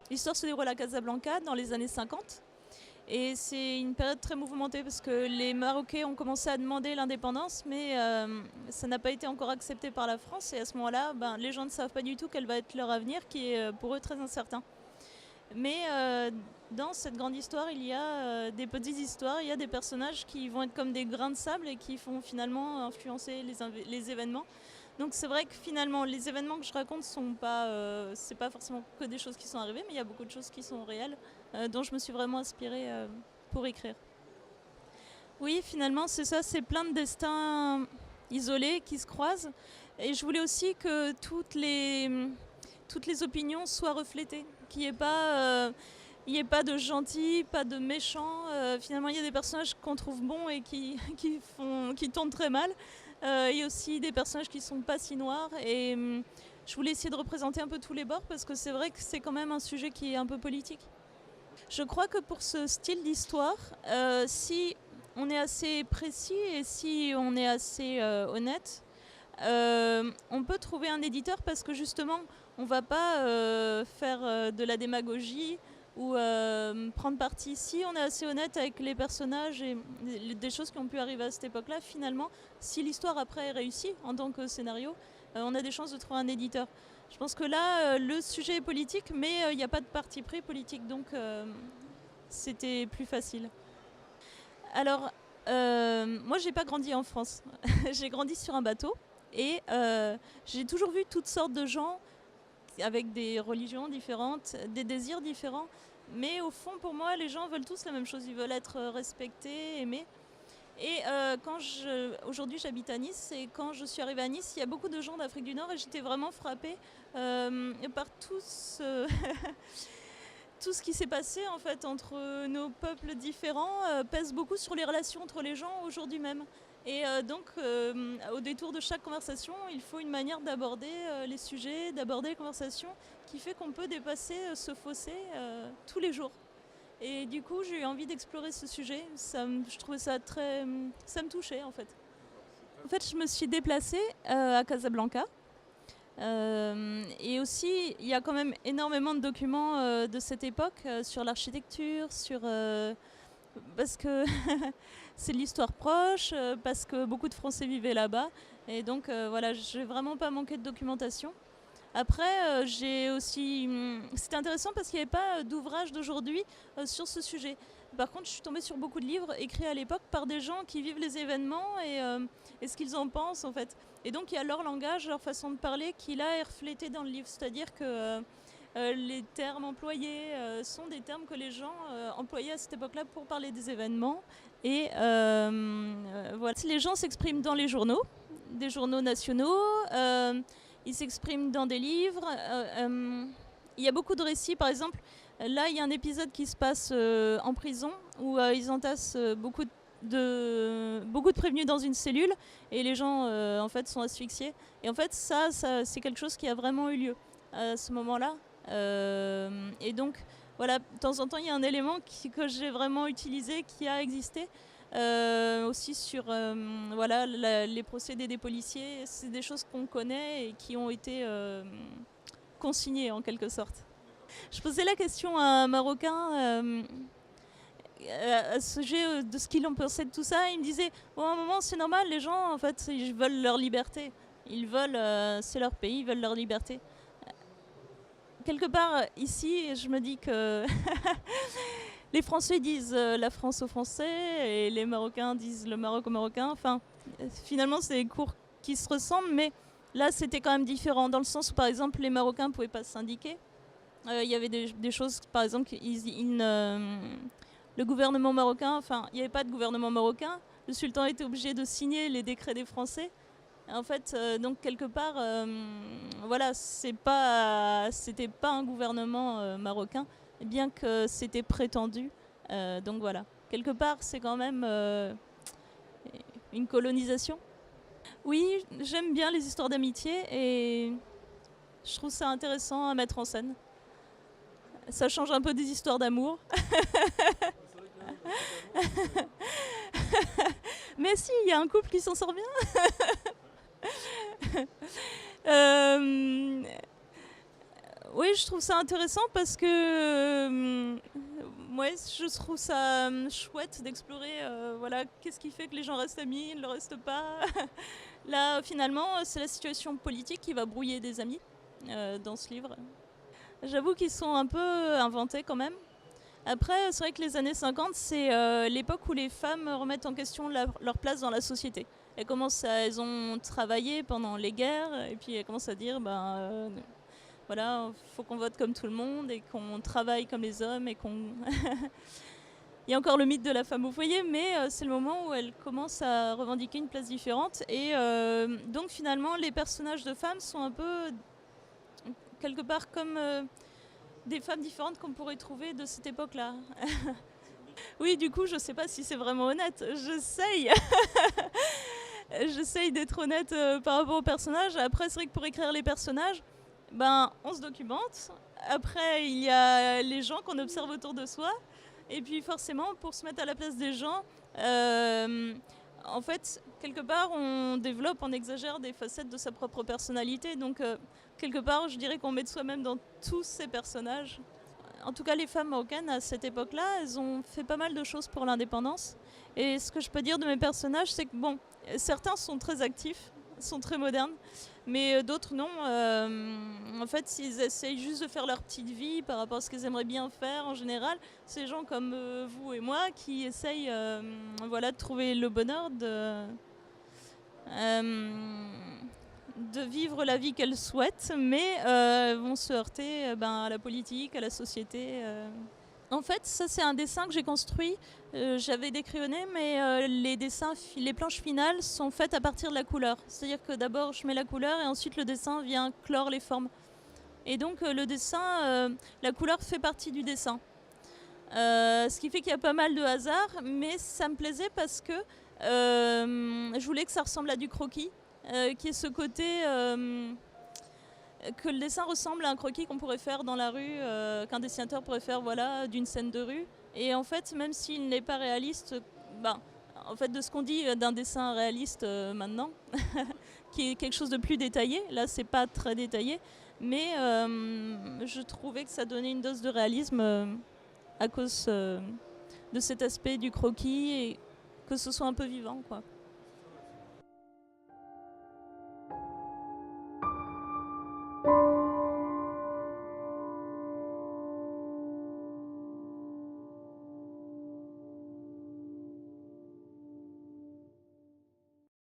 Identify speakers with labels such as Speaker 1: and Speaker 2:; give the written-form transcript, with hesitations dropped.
Speaker 1: L'histoire se déroule à Casablanca dans les années 50. Et c'est une période très mouvementée parce que les Marocains ont commencé à demander l'indépendance, mais ça n'a pas été encore accepté par la France. Et à ce moment-là, les gens ne savent pas du tout quel va être leur avenir, qui est pour eux très incertain. Mais dans cette grande histoire, il y a des petites histoires, il y a des personnages qui vont être comme des grains de sable et qui vont finalement influencer les événements. Donc c'est vrai que finalement, les événements que je raconte c'est pas forcément que des choses qui sont arrivées, mais il y a beaucoup de choses qui sont réelles, dont je me suis vraiment inspirée pour écrire. Oui, finalement, c'est ça, c'est plein de destins isolés qui se croisent. Et je voulais aussi que toutes les opinions soient reflétées, qu'il n'y ait pas... il n'y ait pas de gentils, pas de méchants. Finalement, il y a des personnages qu'on trouve bons et qui tournent très mal. Il y a aussi des personnages qui ne sont pas si noirs. Et je voulais essayer de représenter un peu tous les bords parce que c'est vrai que c'est quand même un sujet qui est un peu politique. Je crois que pour ce style d'histoire, si on est assez précis et si on est assez honnête, on peut trouver un éditeur parce que justement, on ne va pas faire de la démagogie ou prendre parti. Si on est assez honnête avec les personnages et des choses qui ont pu arriver à cette époque-là, finalement, si l'histoire après est réussie en tant que scénario, on a des chances de trouver un éditeur. Je pense que là, le sujet est politique, mais il n'y a pas de parti pris politique, donc c'était plus facile. Alors, moi, j'ai pas grandi en France. J'ai grandi sur un bateau et j'ai toujours vu toutes sortes de gens avec des religions différentes, des désirs différents. Mais au fond, pour moi, les gens veulent tous la même chose. Ils veulent être respectés, aimés. Et aujourd'hui, j'habite à Nice. Et quand je suis arrivée à Nice, il y a beaucoup de gens d'Afrique du Nord. Et j'étais vraiment frappée par tout ce, tout ce qui s'est passé en fait, entre nos peuples différents pèse beaucoup sur les relations entre les gens aujourd'hui même. Et donc, au détour de chaque conversation, il faut une manière d'aborder les sujets, d'aborder les conversations qui fait qu'on peut dépasser ce fossé tous les jours. Et du coup, j'ai eu envie d'explorer ce sujet. Je trouvais ça ça me touchait en fait. En fait, je me suis déplacée à Casablanca. Et aussi, il y a quand même énormément de documents de cette époque sur l'architecture, parce que c'est de l'histoire proche, parce que beaucoup de Français vivaient là-bas. Et donc, voilà, je n'ai vraiment pas manqué de documentation. Après, c'était intéressant parce qu'il n'y avait pas d'ouvrage d'aujourd'hui sur ce sujet. Par contre, je suis tombée sur beaucoup de livres écrits à l'époque par des gens qui vivent les événements et ce qu'ils en pensent en fait. Et donc, il y a leur langage, leur façon de parler qui là est reflété dans le livre. C'est-à-dire que les termes employés sont des termes que les gens employaient à cette époque-là pour parler des événements. Et voilà. Les gens s'expriment dans les journaux, des journaux nationaux. Ils s'expriment dans des livres. Il y a beaucoup de récits, par exemple. Là, il y a un épisode qui se passe en prison où ils entassent beaucoup de prévenus dans une cellule et les gens en fait sont asphyxiés. Et en fait, ça c'est quelque chose qui a vraiment eu lieu à ce moment-là. Et donc, voilà, de temps en temps, il y a un élément que j'ai vraiment utilisé, qui a existé. Aussi sur voilà, les procédés des policiers, c'est des choses qu'on connaît et qui ont été consignées en quelque sorte. Je posais la question à un Marocain à ce sujet de ce qu'il en pensait de tout ça. Il me disait, bon, à un moment c'est normal, les gens en fait ils veulent leur liberté, ils veulent, c'est leur pays, ils veulent leur liberté. Quelque part ici, je me dis que les Français disent la France aux Français et les Marocains disent le Maroc aux Marocains. Enfin, finalement, c'est des cours qui se ressemblent, mais là, c'était quand même différent, dans le sens où, par exemple, les Marocains ne pouvaient pas se syndiquer. Il y avait des choses, par exemple, le gouvernement marocain, enfin, il n'y avait pas de gouvernement marocain. Le sultan était obligé de signer les décrets des Français. En fait, donc quelque part, voilà, c'était pas un gouvernement marocain, bien que c'était prétendu. Donc voilà, quelque part, c'est quand même une colonisation. Oui, j'aime bien les histoires d'amitié et je trouve ça intéressant à mettre en scène. Ça change un peu des histoires d'amour. Mais si, il y a un couple qui s'en sort bien. Oui, je trouve ça intéressant parce que ouais, je trouve ça chouette d'explorer voilà, qu'est-ce qui fait que les gens restent amis, ils ne le restent pas. Là, finalement, c'est la situation politique qui va brouiller des amis dans ce livre. J'avoue qu'ils sont un peu inventés quand même. Après, c'est vrai que les années 50, c'est l'époque où les femmes remettent en question leur place dans la société. Elles ont travaillé pendant les guerres, et puis elles commencent à dire, voilà, faut qu'on vote comme tout le monde, et qu'on travaille comme les hommes, et qu'on... Il y a encore le mythe de la femme au foyer, mais c'est le moment où elles commencent à revendiquer une place différente. Et donc finalement, les personnages de femmes sont un peu, quelque part, comme des femmes différentes qu'on pourrait trouver de cette époque-là. Oui, du coup, je sais pas si c'est vraiment honnête. J'essaye. J'essaye d'être honnête par rapport aux personnages. Après, c'est vrai que pour écrire les personnages, on se documente. Après, il y a les gens qu'on observe autour de soi. Et puis forcément, pour se mettre à la place des gens, en fait, quelque part, on développe, on exagère des facettes de sa propre personnalité. Donc, quelque part, je dirais qu'on met de soi-même dans tous ces personnages. En tout cas, les femmes marocaines, à cette époque-là, elles ont fait pas mal de choses pour l'indépendance. Et ce que je peux dire de mes personnages, c'est que, bon, certains sont très actifs, sont très modernes, mais d'autres non. En fait, ils essayent juste de faire leur petite vie par rapport à ce qu'ils aimeraient bien faire en général. C'est des gens comme vous et moi qui essayent voilà, de trouver le bonheur de vivre la vie qu'elles souhaitent, mais vont se heurter à la politique, à la société. En fait, ça c'est un dessin que j'ai construit. J'avais décrayonné, mais les planches finales sont faites à partir de la couleur. C'est-à-dire que d'abord je mets la couleur et ensuite le dessin vient clore les formes. Et donc le dessin, la couleur fait partie du dessin. Ce qui fait qu'il y a pas mal de hasard, mais ça me plaisait parce que je voulais que ça ressemble à du croquis, qui est ce côté que le dessin ressemble à un croquis qu'on pourrait faire dans la rue, qu'un dessinateur pourrait faire, voilà, d'une scène de rue. Et en fait, même s'il n'est pas réaliste, en fait, de ce qu'on dit d'un dessin réaliste maintenant, qui est quelque chose de plus détaillé, là c'est pas très détaillé, mais je trouvais que ça donnait une dose de réalisme à cause de cet aspect du croquis et que ce soit un peu vivant, quoi.